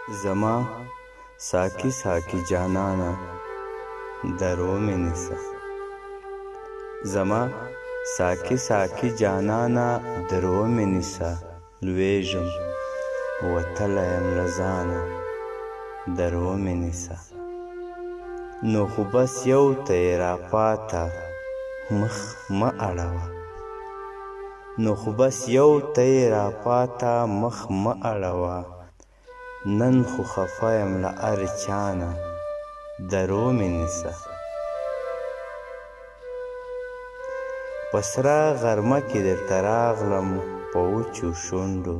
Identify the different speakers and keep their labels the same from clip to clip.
Speaker 1: زما ساقي ساقي جانانا درو مې نیسه زما ساقي ساقي جانانا درو مې نیسه لویږم وتلی یم له ځانه درو مې نیسه نو خو بس یو ته یې راپاته مخ مه اړوه نو خو بس یو ته یې راپاته مخ مه اړوه نن خو خفه یم له هر چانه درو مې نیسه په سره غرمه کې درته راغلم په وچو شونډو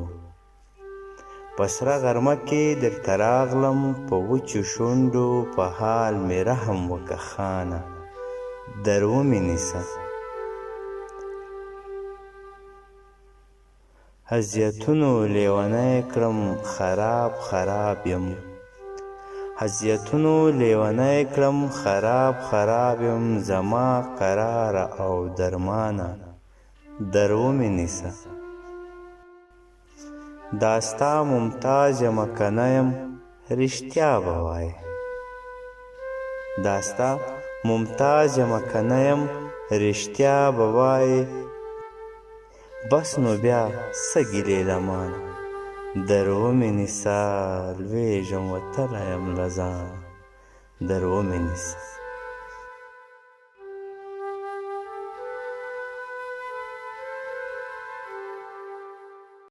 Speaker 1: په سره غرمه کې درته راغلم په وچو شونډو په حال مې رحم وکه خانه درو مې نیسه هزیتونو لیونی کړم خراب خراب یم هزیتونو لیونی کړم خراب خراب یم زما قراره او درمانه درو مې نیسه دا ستا ممتاز یمه که نه یم رښتیا به وایې دا ستا ممتاز یمه که نه یم رښتیا به وایې بس نو بیا څه ګیلې له مانه درو مې نیسه لویږم وتلی یم له ځانه درو مې نیسه